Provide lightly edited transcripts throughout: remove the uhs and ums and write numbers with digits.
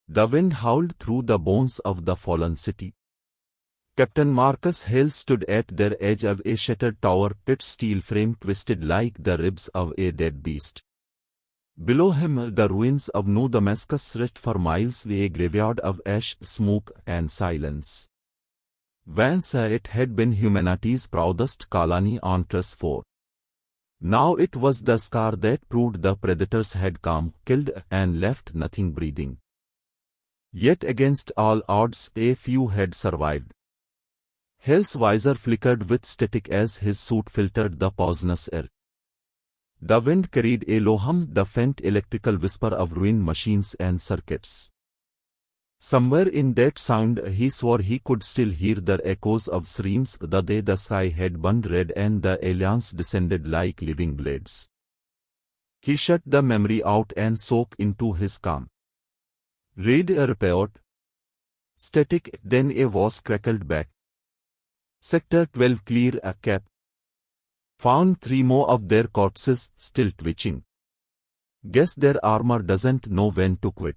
The wind howled through the bones of the fallen city. Captain Marcus Hale stood at their edge of a shattered tower, its steel frame twisted like the ribs of a dead beast. Below him, the ruins of New Damascus stretched for miles, a graveyard of ash, smoke, and silence. Once it had been humanity's proudest colony on Trust 4. Now it was the scar that proved the predators had come, killed, and left nothing breathing. Yet against all odds, a few had survived. Hale's visor flickered with static as his suit filtered the poisonous air. The wind carried a low hum, the faint electrical whisper of ruined machines and circuits. Somewhere in that sound he swore he could still hear the echoes of screams the day the sky had burned red and the aliens descended like living blades. He shut the memory out and soaked into his calm. Read a report. Static, then a voice crackled back. Sector 12 clear, a cap. Found 3 more of their corpses, still twitching. Guess their armor doesn't know when to quit.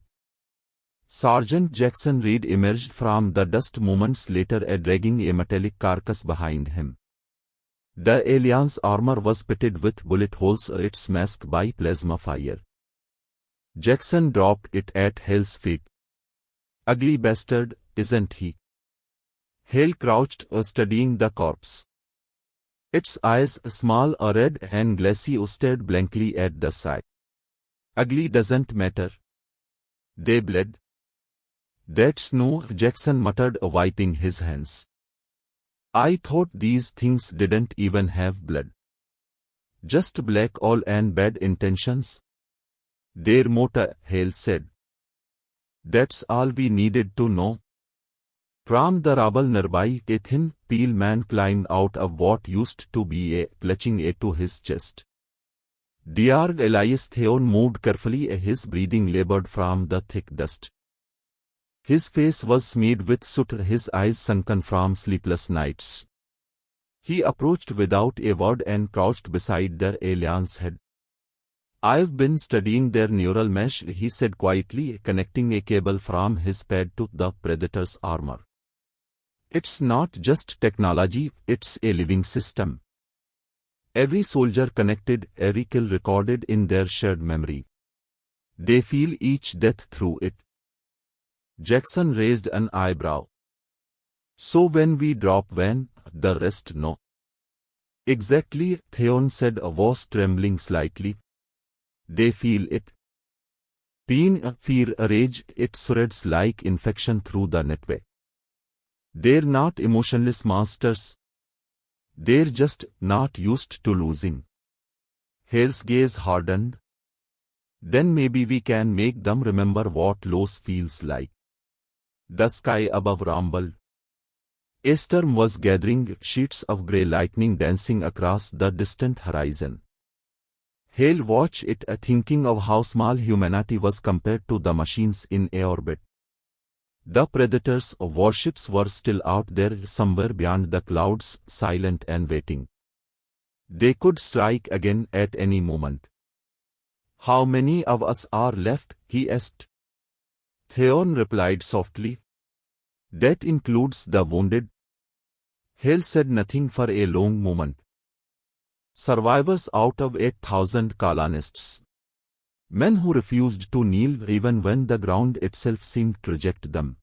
Sergeant Jackson Reed emerged from the dust moments later, dragging a metallic carcass behind him. The alien's armor was pitted with bullet holes, its mask by plasma fire. Jackson dropped it at Hale's feet. Ugly bastard, isn't he? Hale crouched, studying the corpse. Its eyes, small, red and glassy, stared blankly at the sky. Ugly doesn't matter. They bled. That's no, Jackson muttered, wiping his hands. I thought these things didn't even have blood. Just black oil and bad intentions. Their motto, Hale said. That's all we needed to know. From the rubble nearby, a thin, pale man climbed out of what used to be a clutching to his chest. Dear Elias, Theon moved carefully, his breathing labored from the thick dust. His face was smeared with soot, his eyes sunken from sleepless nights. He approached without a word and crouched beside the alien's head. I've been studying their neural mesh, he said quietly, connecting a cable from his pad to the predator's armor. It's not just technology, it's a living system. Every soldier connected, every kill recorded in their shared memory. They feel each death through it. Jackson raised an eyebrow. So when we drop the rest know. Exactly, Theon said, a voice trembling slightly. They feel it. Pain, fear, rage, it spreads like infection through the network. They're not emotionless monsters. They're just not used to losing. Hale's gaze hardened. Then maybe we can make them remember what loss feels like. The sky above rumbled. A storm was gathering, sheets of grey lightning dancing across the distant horizon. Hale watched it, thinking of how small humanity was compared to the machines in orbit. The predators' warships were still out there somewhere beyond the clouds, silent and waiting. They could strike again at any moment. How many of us are left? He asked. Theon replied softly. That includes the wounded. Hale said nothing for a long moment. Survivors out of 8,000 colonists. Men who refused to kneel even when the ground itself seemed to reject them.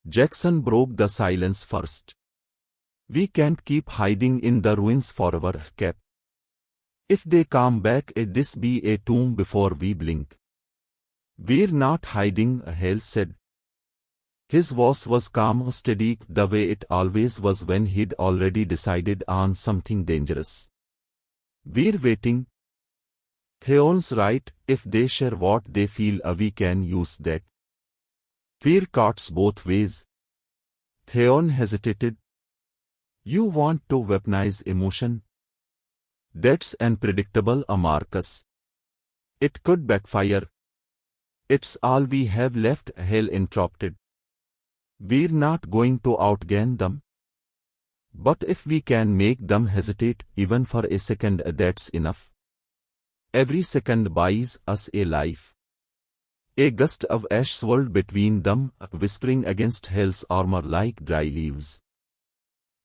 Jackson broke the silence first. We can't keep hiding in the ruins forever, Cap. If they come back, this be a tomb before we blink. We're not hiding, Hale said. His voice was calm, steady, the way it always was when he'd already decided on something dangerous. We're waiting. Theon's right, if they share what they feel, we can use that. Fear cuts both ways. Theon hesitated. You want to weaponize emotion? That's unpredictable, Marcus. It could backfire. It's all we have left, Hale interrupted. We're not going to outgain them. But if we can make them hesitate, even for a second, that's enough. Every second buys us a life. A gust of ash swirled between them, whispering against Hale's armor like dry leaves.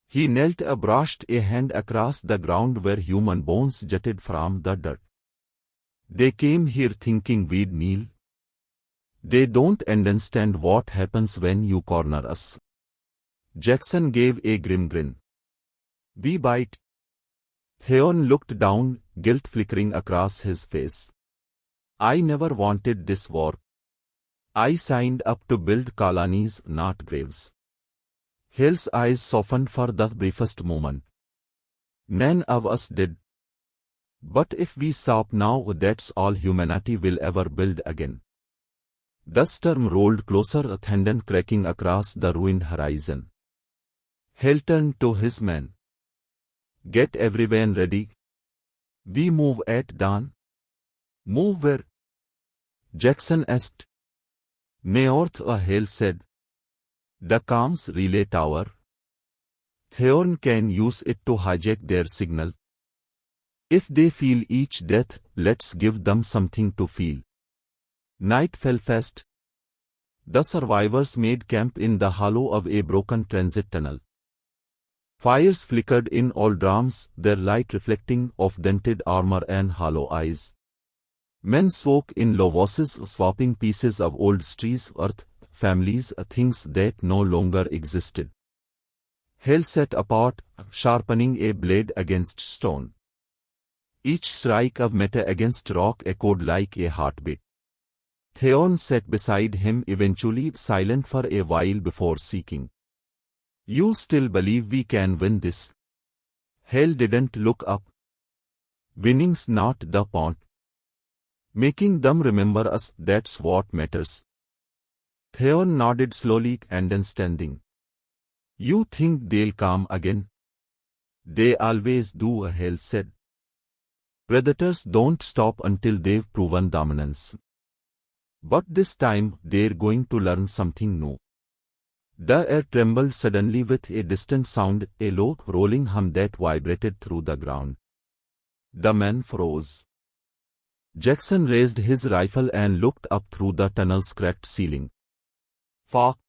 He knelt, brushed a hand across the ground where human bones jutted from the dirt. They came here thinking we'd kneel. They don't understand what happens when you corner us. Jackson gave a grim grin. We bite. Theon looked down, guilt flickering across his face. I never wanted this war. I signed up to build colonies, not graves. Hale's eyes softened for the briefest moment. None of us did. But if we stop now, that's all humanity will ever build again. The storm rolled closer, thunder cracking across the ruined horizon. Hale turned to his men. Get everyone ready. We move at dawn. Move where? Jackson asked. North, Hale said. The comms relay tower. Theon can use it to hijack their signal. If they feel each death, let's give them something to feel. Night fell fast. The survivors made camp in the hollow of a broken transit tunnel. Fires flickered in all drums, their light reflecting off dented armor and hollow eyes. Men spoke in low voices, swapping pieces of old trees, earth, families, things that no longer existed. Hale sat apart, sharpening a blade against stone. Each strike of metal against rock echoed like a heartbeat. Theon sat beside him, eventually silent for a while before speaking. You still believe we can win this? Hale didn't look up. Winning's not the point. Making them remember us, that's what matters. Theon nodded slowly, understanding. You think they'll come again? They always do, Hale said. Predators don't stop until they've proven dominance. But this time, they're going to learn something new. The air trembled suddenly with a distant sound, a low, rolling hum that vibrated through the ground. The men froze. Jackson raised his rifle and looked up through the tunnel's cracked ceiling. Fuck!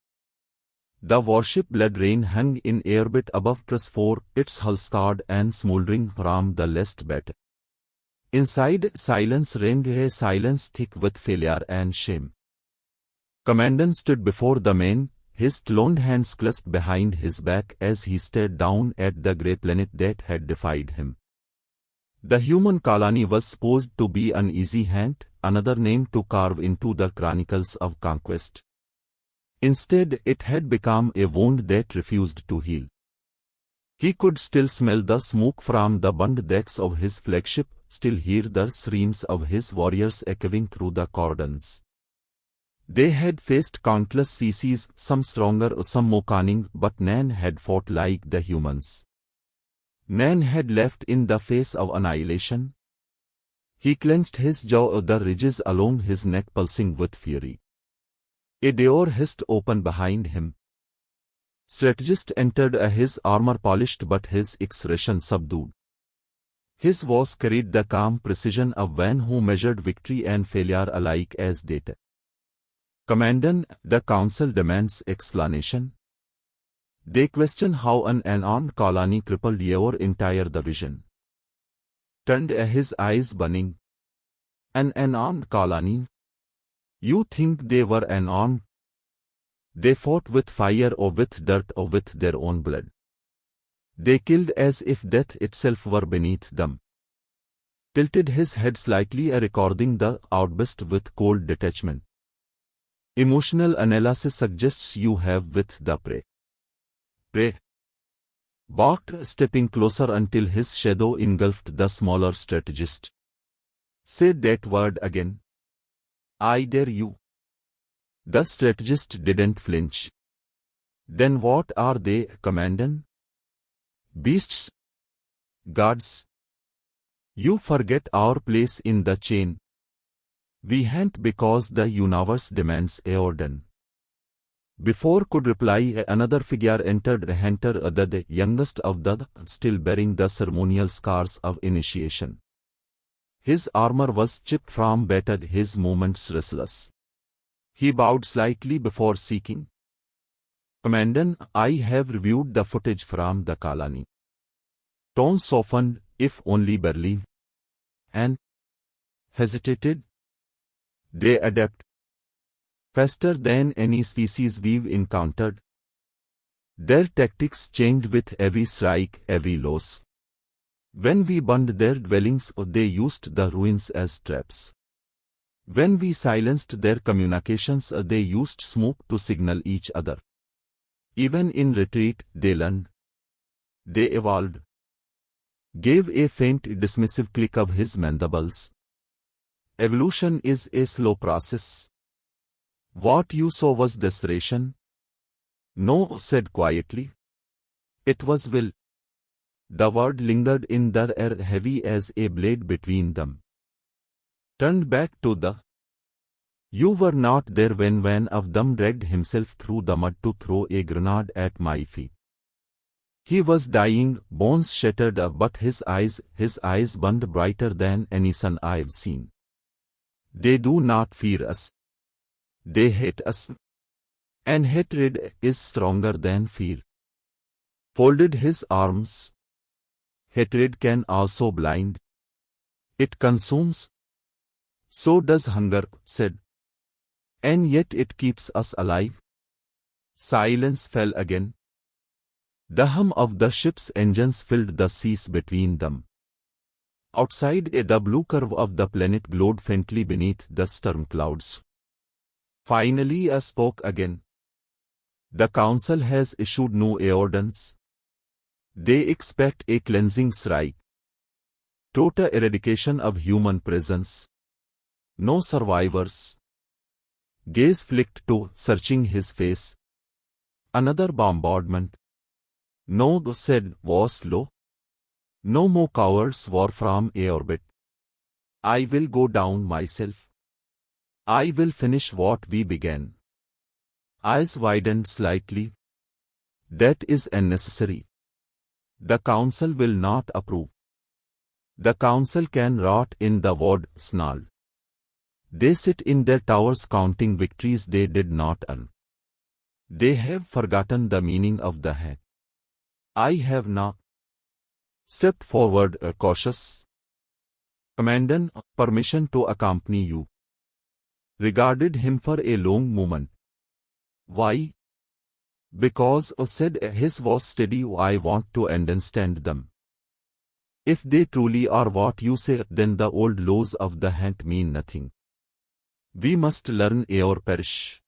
The warship Blood Rain hung in orbit above Truss 4, its hull scarred and smoldering from the last battle. Inside, silence reigned, a silence thick with failure and shame. Commandant stood before the men, his cloned hands clasped behind his back as he stared down at the grey planet that had defied him. The human colony was supposed to be an easy hand, another name to carve into the chronicles of conquest. Instead, it had become a wound that refused to heal. He could still smell the smoke from the burned decks of his flagship, still hear the screams of his warriors echoing through the cordons. They had faced countless species, some stronger, some more cunning, but none had fought like the humans. None had left in the face of annihilation. He clenched his jaw, the ridges along his neck pulsing with fury. A door hissed open behind him. Strategist entered, his armor polished but his expression subdued. His voice carried the calm precision of one who measured victory and failure alike as data. Commandant, the council demands explanation. They question how an unarmed colony crippled your entire division. Turned, his eyes burning. An unarmed colony? You think they were unarmed? They fought with fire or with dirt or with their own blood. They killed as if death itself were beneath them. Tilted his head slightly, recording the outburst with cold detachment. Emotional analysis suggests you have with the prey. Prey. Barked, stepping closer until his shadow engulfed the smaller strategist. Say that word again. I dare you. The strategist didn't flinch. Then what are they, Commandant? Beasts? Gods? You forget our place in the chain. We hunt because the universe demands a order. Before could reply, another figure entered, Hunter, the youngest of the, still bearing the ceremonial scars of initiation. His armor was chipped from battle, his movements restless. He bowed slightly before speaking. Commandant, I have reviewed the footage from the colony. Tone softened, if only barely, and hesitated. They adapt faster than any species we've encountered. Their tactics changed with every strike, every loss. When we burned their dwellings, they used the ruins as traps. When we silenced their communications, they used smoke to signal each other. Even in retreat, they learned. They evolved. Gave a faint dismissive click of his mandibles. Evolution is a slow process. What you saw was desperation? No, said quietly. It was will. The word lingered in the air, heavy as a blade between them. Turned back to the. You were not there when one of them dragged himself through the mud to throw a grenade at my feet. He was dying, bones shattered, but his eyes burned brighter than any sun I've seen. They do not fear us. They hate us. And hatred is stronger than fear. Folded his arms. Hatred can also blind. It consumes. So does hunger, said. And yet it keeps us alive. Silence fell again. The hum of the ship's engines filled the seas between them. Outside, the blue curve of the planet glowed faintly beneath the storm clouds. Finally, I spoke again. The Council has issued no ordinance. They expect a cleansing strike. Total eradication of human presence. No survivors. Gaze flicked to, searching his face. Another bombardment. No, said, was slow. No more cowards war from a orbit. I will go down myself. I will finish what we began. Eyes widened slightly. That is unnecessary. The Council will not approve. The Council can rot in the void, snarled. They sit in their towers counting victories they did not earn. They have forgotten the meaning of the hat. I have not. Stepped forward, cautious. Commandant, permission to accompany you. Regarded him for a long moment. Why? Because, said his voice steady, I want to understand them. If they truly are what you say, then the old laws of the hunt mean nothing. We must learn or perish.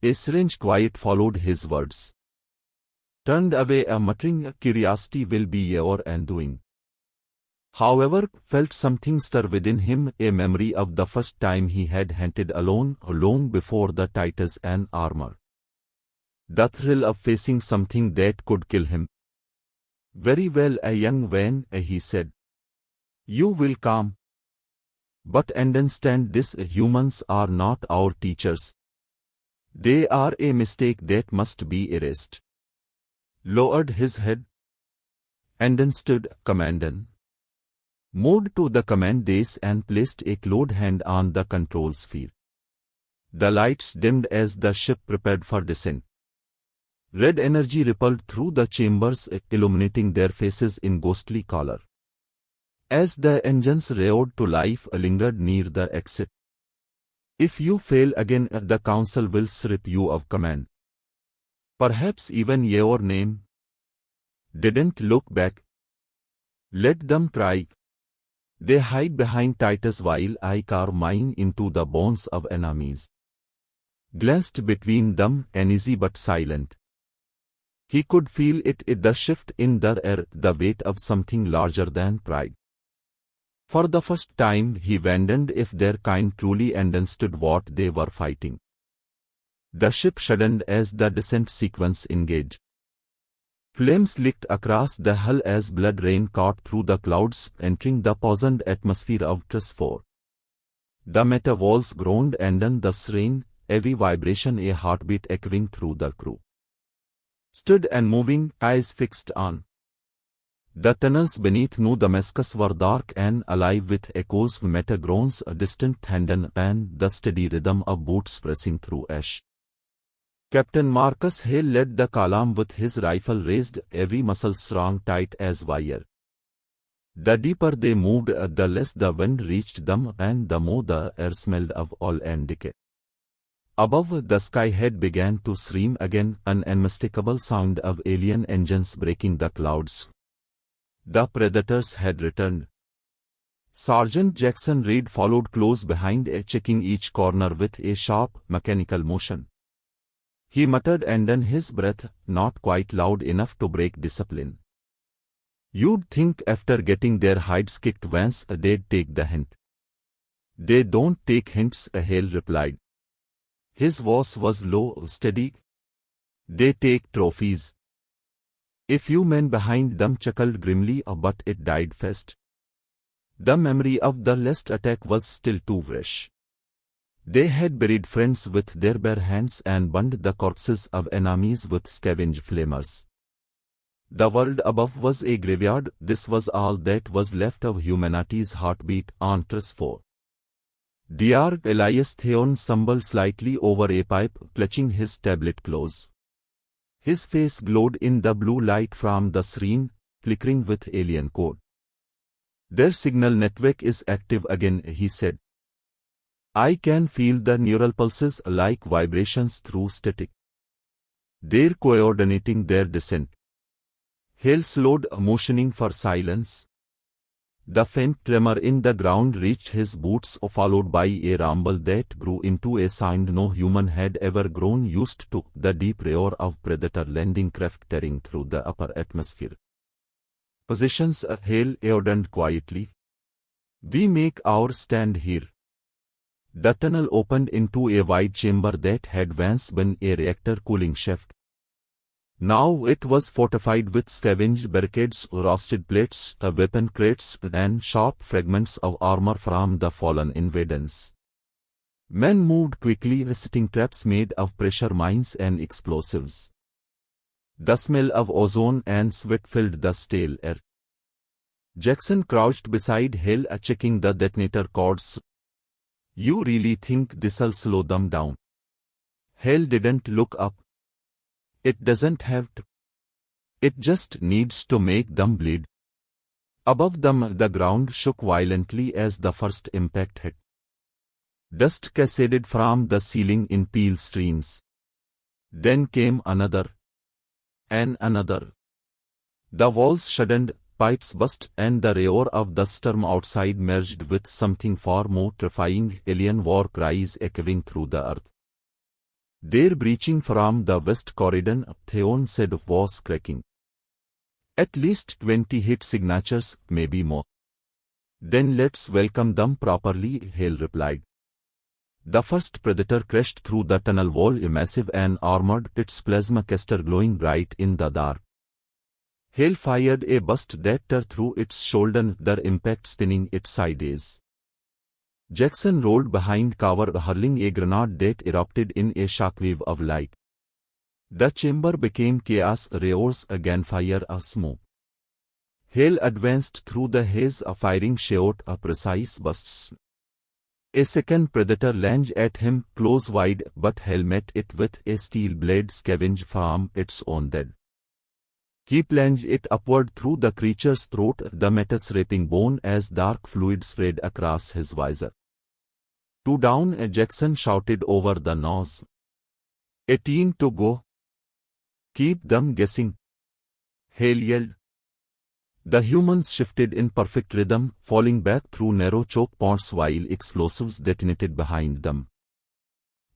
A strange quiet followed his words. Turned away, muttering, curiosity will be your undoing. However, felt something stir within him, a memory of the first time he had hunted alone, long before the Titus and armor. The thrill of facing something that could kill him. Very well, a young man, he said. You will come. But understand this, humans are not our teachers. They are a mistake that must be erased. Lowered his head. Understood, Commandant. Moved to the command dais and placed a clawed hand on the control sphere. The lights dimmed as the ship prepared for descent. Red energy rippled through the chambers, illuminating their faces in ghostly color. As the engines roared to life, lingered near the exit. If you fail again, the Council will strip you of command. Perhaps even your name. Didn't look back. Let them try. They hide behind Titus while I carve mine into the bones of enemies. Glanced between them, uneasy but silent. He could feel it, the shift in the air, the weight of something larger than pride. For the first time, he wondered if their kind truly understood what they were fighting. The ship shuddered as the descent sequence engaged. Flames licked across the hull as blood rain caught through the clouds, entering the poisoned atmosphere of Tress-4. The metal walls groaned under the strain, every vibration a heartbeat echoing through the crew. Stood and moving, eyes fixed on. The tunnels beneath New Damascus were dark and alive with echoes, meta groans, a distant thunder, and the steady rhythm of boots pressing through ash. Captain Marcus Hale led the column with his rifle raised, every muscle strung tight as wire. The deeper they moved, the less the wind reached them and the more the air smelled of oil and decay. Above, the sky had begun to scream again, an unmistakable sound of alien engines breaking the clouds. The predators had returned. Sergeant Jackson Reed followed close behind, checking each corner with a sharp, mechanical motion. He muttered under his breath, not quite loud enough to break discipline. "You'd think after getting their hides kicked once they'd take the hint." "They don't take hints," Hale replied. His voice was low, steady. "They take trophies." A few men behind them chuckled grimly, but it died fast. The memory of the last attack was still too fresh. They had buried friends with their bare hands and burned the corpses of enemies with scavenge flamers. The world above was a graveyard. This was all that was left of humanity's heartbeat on Tris 4. Dr. Elias Theon stumbled slightly over a pipe, clutching his tablet close. His face glowed in the blue light from the screen, flickering with alien code. "Their signal network is active again," he said. "I can feel the neural pulses like vibrations through static. They're coordinating their descent." Hale slowed, motioning for silence. The faint tremor in the ground reached his boots, followed by a rumble that grew into a sound no human had ever grown used to, the deep roar of predator landing craft tearing through the upper atmosphere. "Positions," Hale ordered quietly. "We make our stand here." The tunnel opened into a wide chamber that had once been a reactor cooling shaft. Now it was fortified with scavenged barricades, rusted plates, weapon crates, and sharp fragments of armor from the fallen invaders. Men moved quickly, setting traps made of pressure mines and explosives. The smell of ozone and sweat filled the stale air. Jackson crouched beside Hale, checking the detonator cords. "You really think this'll slow them down?" Hale didn't look up. "It doesn't have to. It just needs to make them bleed." Above them, the ground shook violently as the first impact hit. Dust cascaded from the ceiling in peal streams. Then came another. And another. The walls shuddered, pipes burst, and the roar of the storm outside merged with something far more terrifying, alien war cries echoing through the earth. "They're breaching from the west corridor," Theon said, voice cracking. "At least 20 hit signatures, maybe more." "Then let's welcome them properly," Hale replied. The first predator crashed through the tunnel wall, massive and armored, its plasma caster glowing bright in the dark. Hale fired a burst that tore through its shoulder, the impact spinning it sideways. Jackson rolled behind cover, hurling a grenade that erupted in a shockwave of light. The chamber became chaos, roars, a gunfire, a smoke. Hale advanced through the haze, firing short, precise bursts. A second predator lunged at him, claws wide, but Hale met it with a steel blade scavenged from its own dead. He plunged it upward through the creature's throat, the metal scraping bone as dark fluid sprayed across his visor. "Two down," Jackson shouted over the nose. 18 to go. Keep them guessing." Hale yelled. The humans shifted in perfect rhythm, falling back through narrow choke points while explosives detonated behind them.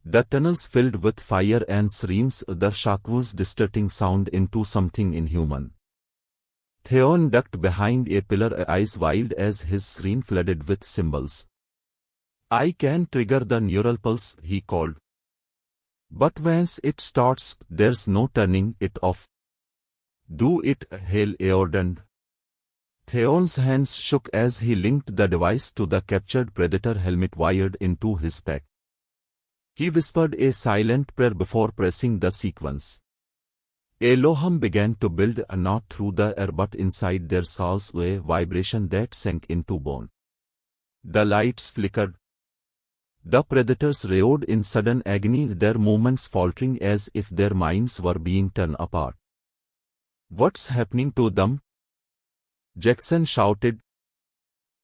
The tunnels filled with fire and screams, the shockwaves distorting sound into something inhuman. Theon ducked behind a pillar, eyes wild as his screen flooded with symbols. "I can trigger the neural pulse," he called. "But once it starts, there's no turning it off." "Do it," Hale ordered. Theon's hands shook as he linked the device to the captured predator helmet wired into his pack. He whispered a silent prayer before pressing the sequence. Elohim began to build not through the air but inside their souls, a vibration that sank into bone. The lights flickered. The predators roared in sudden agony, their movements faltering as if their minds were being torn apart. "What's happening to them?" Jackson shouted.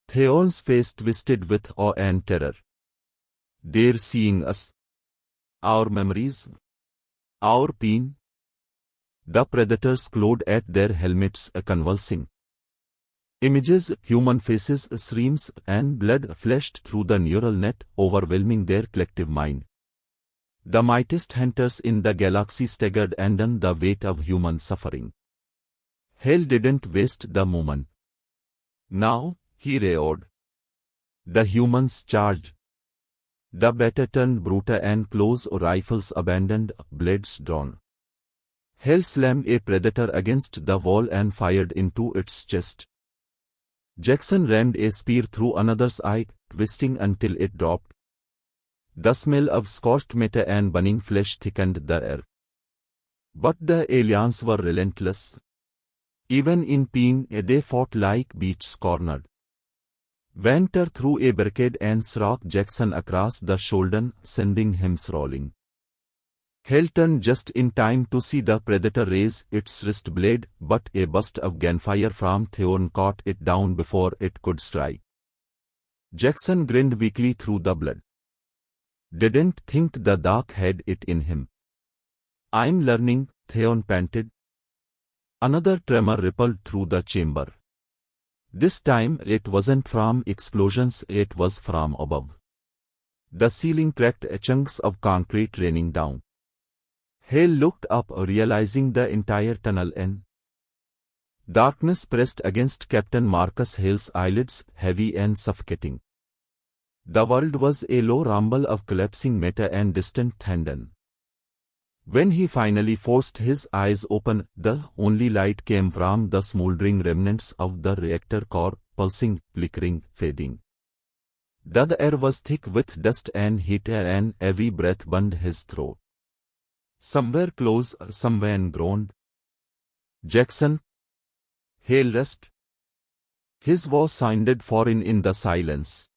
Theon's face twisted with awe and terror. "They're seeing us. Our memories. Our pain." The predators clawed at their helmets, convulsing. Images, human faces, screams, and blood flashed through the neural net, overwhelming their collective mind. The mightiest hunters in the galaxy staggered under the weight of human suffering. Hale didn't waste the moment. Now, he roared. The humans charged. The battle turned brutal and claws or rifles abandoned, blades drawn. Hale slammed a predator against the wall and fired into its chest. Jackson rammed a spear through another's eye, twisting until it dropped. The smell of scorched metal and burning flesh thickened the air. But the aliens were relentless. Even in pain, they fought like beasts cornered. Venter threw a barricade and struck Jackson across the shoulder, sending him rolling. Hale turned just in time to see the predator raise its wrist blade, but a burst of gunfire from Theon caught it down before it could strike. Jackson grinned weakly through the blood. "Didn't think the dark had it in him." "I'm learning," Theon panted. Another tremor rippled through the chamber. This time it wasn't from explosions, it was from above. The ceiling cracked, chunks of concrete raining down. Hale looked up, realizing the entire tunnel in darkness pressed against Captain Marcus Hale's eyelids, heavy and suffocating. The world was a low rumble of collapsing metal and distant thunder. When he finally forced his eyes open, the only light came from the smoldering remnants of the reactor core, pulsing, flickering, fading. The air was thick with dust and heat, and every breath burned his throat. Somewhere close, someone groaned. "Jackson?" Hale rasped. His voice sounded foreign in the silence.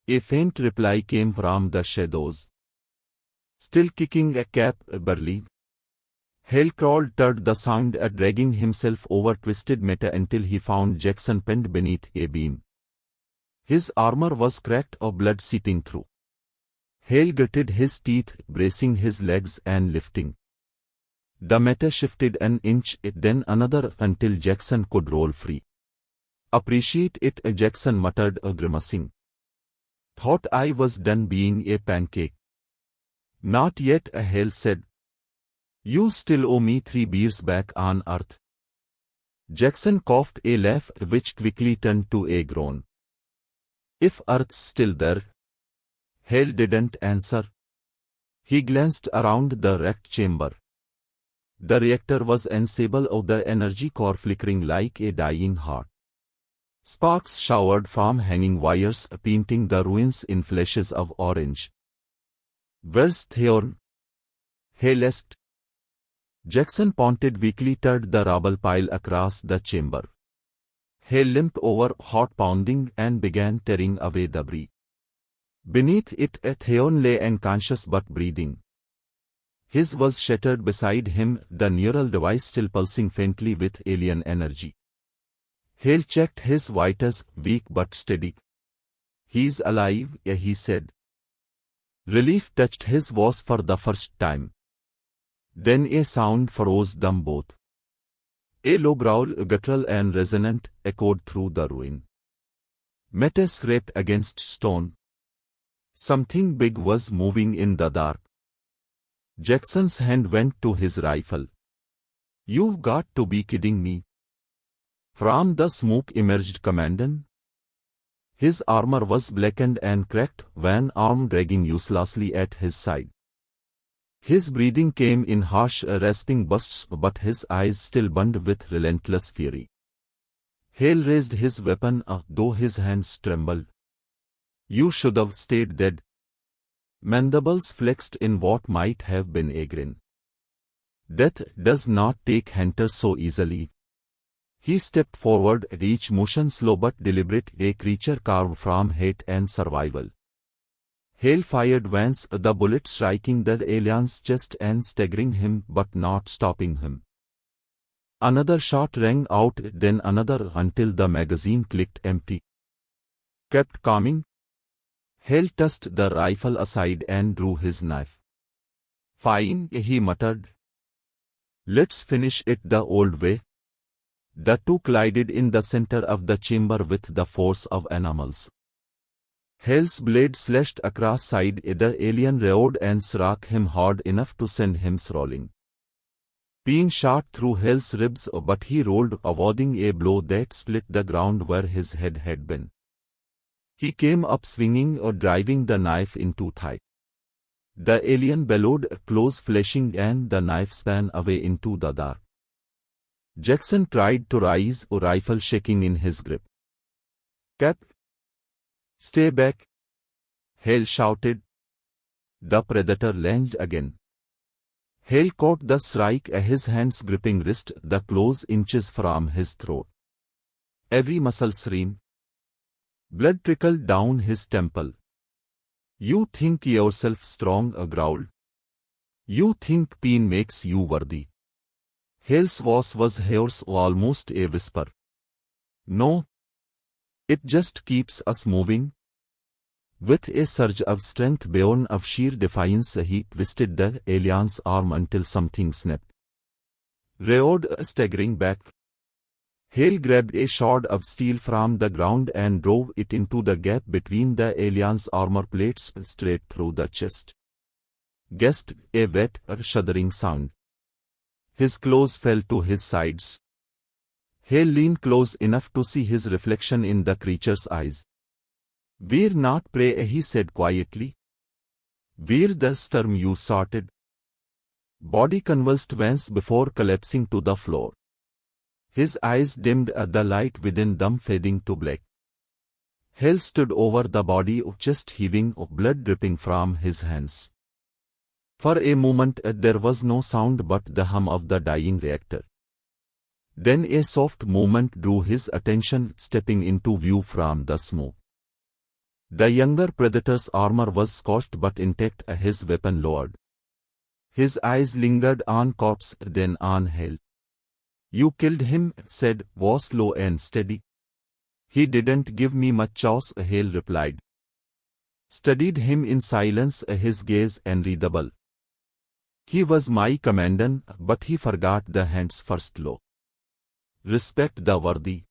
A faint reply came from the shadows. "Still kicking a cap, Burley?" Hale crawled toward the sound, dragging himself over twisted metal until he found Jackson pinned beneath a beam. His armor was cracked, blood seeping through. Hale gritted his teeth, bracing his legs and lifting. The metal shifted an inch, then another, until Jackson could roll free. "Appreciate it," Jackson muttered, grimacing. "Thought I was done being a pancake." "Not yet," Hale said. "You still owe me 3 beers back on Earth." Jackson coughed a laugh, which quickly turned to a groan. "If Earth's still there?" Hale didn't answer. He glanced around the wrecked chamber. The reactor was unstable, the energy core flickering like a dying heart. Sparks showered from hanging wires, painting the ruins in flashes of orange. "Where's Theon?" Hale asked. Jackson pointed weakly toward the rubble pile across the chamber. Hale limped over, heart pounding, and began tearing away debris. Beneath it, Theon lay unconscious but breathing. His was shattered beside him, the neural device still pulsing faintly with alien energy. Hale checked his vitals, weak but steady. "He's alive," he said. Relief touched his voice for the first time. Then a sound froze them both. A low growl, guttural and resonant, echoed through the ruin. Metal scraped against stone. Something big was moving in the dark. Jackson's hand went to his rifle. "You've got to be kidding me." From the smoke emerged Commandant. His armor was blackened and cracked, one arm dragging uselessly at his side. His breathing came in harsh, rasping bursts, but his eyes still burned with relentless fury. Hale raised his weapon, though his hands trembled. "You should have stayed dead." Mandibles flexed in what might have been a grin. Death does not take hunters so easily. He stepped forward, each motion slow but deliberate, a creature carved from hate and survival. Hale fired once, the bullet striking the alien's chest and staggering him but not stopping him. Another shot rang out, then another, until the magazine clicked empty. Kept coming. Hale tossed the rifle aside and drew his knife. Fine, he muttered. Let's finish it the old way. The two collided in the center of the chamber with the force of animals. Hale's blade slashed across side, the alien roared and struck him hard enough to send him rolling. Peen shot through Hale's ribs, but he rolled, avoiding a blow that split the ground where his head had been. He came up swinging, driving the knife into thigh. The alien bellowed, claws flashing, and the knife span away into the dark. Jackson tried to rise, rifle shaking in his grip. Cap! Stay back! Hale shouted. The predator lunged again. Hale caught the strike, his hands gripping wrist, the claws inches from his throat. Every muscle screamed. Blood trickled down his temple. You think yourself strong, growled. You think pain makes you worthy. Hale's voice was hoarse, almost a whisper. No. It just keeps us moving. With a surge of strength born of sheer defiance, he twisted the alien's arm until something snapped. Roared, staggering back. Hale grabbed a shard of steel from the ground and drove it into the gap between the alien's armor plates, straight through the chest. Gasped, a wet, shuddering sound. His clothes fell to his sides. Hale leaned close enough to see his reflection in the creature's eyes. We're not prey, he said quietly. We're the storm you started. Body convulsed once before collapsing to the floor. His eyes dimmed, the light within them fading to black. Hale stood over the body, chest heaving, blood dripping from his hands. For a moment there was no sound but the hum of the dying reactor. Then a soft movement drew his attention, stepping into view from the smoke. The younger predator's armor was scorched but intact, his weapon lowered. His eyes lingered on corpse, then on Hale. You killed him, said, voice low and steady. He didn't give me much choice, Hale replied. Studied him in silence, his gaze unreadable. He was my commandant, but he forgot the hand's first law. Respect the worthy.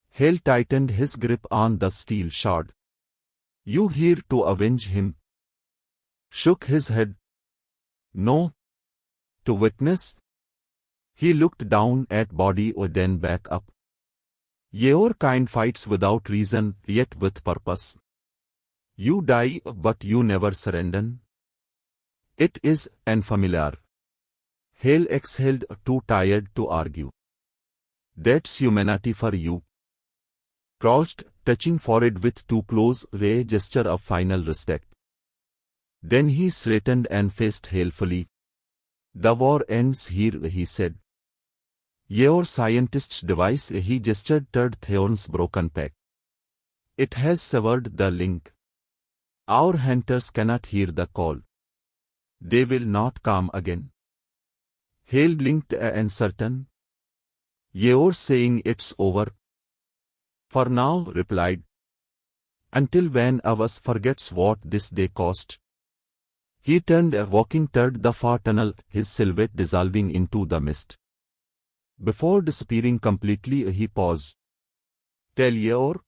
Hale tightened his grip on the steel shard. You here to avenge him? Shook his head. No. To witness? He looked down at body, then back up. Your kind fights without reason, yet with purpose. You die, but you never surrender. It is unfamiliar. Hale exhaled, too tired to argue. That's humanity for you. Crouched, touching forehead with two claws, a gesture of final respect. Then he straightened and faced Hale fully. The war ends here, he said. Your scientist's device, he gestured toward Theon's broken pack. It has severed the link. Our hunters cannot hear the call. They will not come again. Hale blinked, uncertain. You're saying it's over? For now, replied. Until one of us forgets what this day cost. He turned, walking toward the far tunnel, his silhouette dissolving into the mist. Before disappearing completely, he paused. Tell your